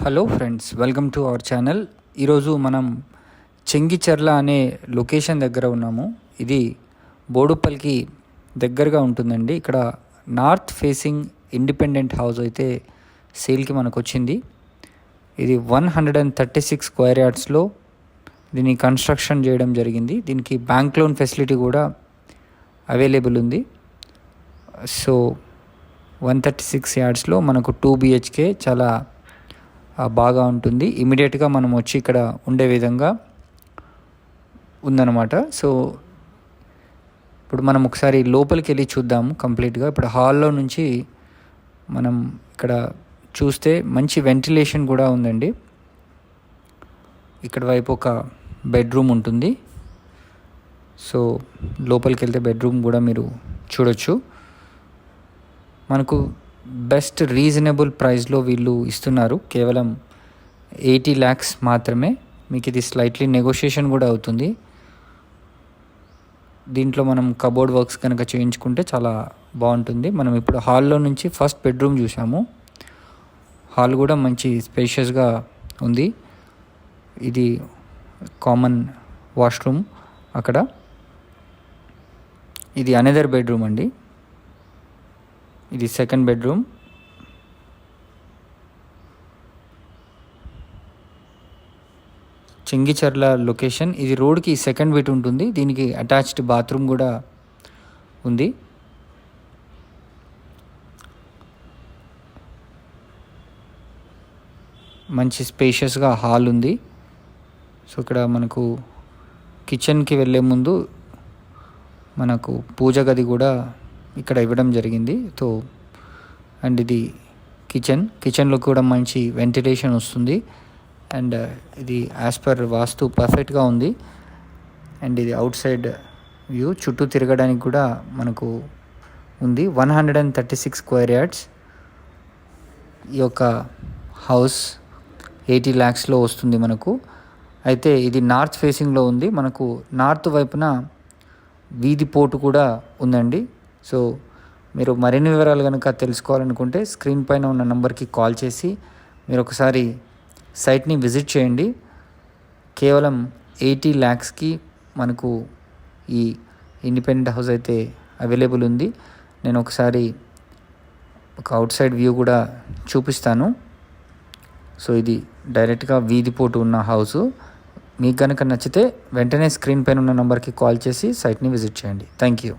Hello friends, welcome to our channel. ఈరోజు మనం చెంగిచెర్ల అనే లొకేషన్ దగ్గర ఉన్నాము. ఇది బోడుప్పల్కి దగ్గరగా ఉంటుందండి. ఇక్కడ నార్త్ ఫేసింగ్ ఇండిపెండెంట్ హౌస్ అయితే సేల్కి మనకు వచ్చింది. ఇది 136 స్క్వేర్ యార్డ్స్లో దీన్ని కన్స్ట్రక్షన్ చేయడం జరిగింది. దీనికి బ్యాంక్ లోన్ ఫెసిలిటీ కూడా అవైలబుల్ ఉంది. సో 136 యార్డ్స్లో మనకు 2 BHK చాలా బాగా ఉంటుంది. ఇమీడియట్గా మనం వచ్చి ఇక్కడ ఉండే విధంగా ఉందన్నమాట. సో ఇప్పుడు మనం ఒకసారి లోపలికి వెళ్ళి చూద్దాము కంప్లీట్గా. ఇప్పుడు హాల్లో నుంచి మనం ఇక్కడ చూస్తే మంచి వెంటిలేషన్ కూడా ఉందండి. ఇక్కడ వైపు ఒక బెడ్రూమ్ ఉంటుంది. సో లోపలికి వెళ్తే బెడ్రూమ్ కూడా మీరు చూడొచ్చు. మనకు బెస్ట్ రీజనబుల్ ప్రైస్లో వీళ్ళు ఇస్తున్నారు. కేవలం 80 lakhs మాత్రమే. మీకు ఇది స్లైట్లీ నెగోషియేషన్ కూడా అవుతుంది. దీంట్లో మనం కబోర్డ్ వర్క్స్ కనుక చేయించుకుంటే చాలా బాగుంటుంది. మనం ఇప్పుడు హాల్లో నుంచి ఫస్ట్ బెడ్రూమ్ చూసాము. హాల్ కూడా మంచి స్పేషియస్గా ఉంది. ఇది కామన్ వాష్రూమ్ అక్కడ. ఇది అనదర్ బెడ్రూమ్ అండి. ఇది సెకండ్ బెడ్రూమ్. చెంగిచెర్ల లొకేషన్. ఇది రోడ్కి సెకండ్ బిట్ ఉంటుంది. దీనికి అటాచ్డ్ బాత్రూమ్ కూడా ఉంది. మంచి స్పేషియస్గా హాల్ ఉంది. సో ఇక్కడ మనకు కిచెన్కి వెళ్ళే ముందు మనకు పూజ గది కూడా ఇక్కడ ఇవ్వడం జరిగింది. సో అండ్ ఇది కిచెన్లో కూడా మంచి వెంటిలేషన్ వస్తుంది. అండ్ ఇది యాజ్ పర్ వాస్తు పర్ఫెక్ట్గా ఉంది. అండ్ ఇది అవుట్ సైడ్ వ్యూ, చుట్టూ తిరగడానికి కూడా మనకు ఉంది. 136 స్క్వేర్ యార్డ్స్ ఈ యొక్క హౌస్ 80 lakhsలో వస్తుంది మనకు. అయితే ఇది నార్త్ ఫేసింగ్లో ఉంది. మనకు నార్త్ వైపున వీధి పోటు కూడా ఉందండి. సో మీరు మరిన్ని వివరాలు కనుక తెలుసుకోవాలనుకుంటే స్క్రీన్ పైన ఉన్న నెంబర్కి కాల్ చేసి మీరు ఒకసారి సైట్ని విజిట్ చేయండి. కేవలం 80 lakhsకి మనకు ఈ ఇండిపెండెంట్ హౌస్ అయితే అవైలబుల్ ఉంది. నేను ఒకసారి ఒక అవుట్ సైడ్ వ్యూ కూడా చూపిస్తాను. సో ఇది డైరెక్ట్గా వీధి పోటు ఉన్న హౌసు. మీకు కనుక నచ్చితే వెంటనే స్క్రీన్ పైన ఉన్న నెంబర్కి కాల్ చేసి సైట్ని విజిట్ చేయండి. Thank you.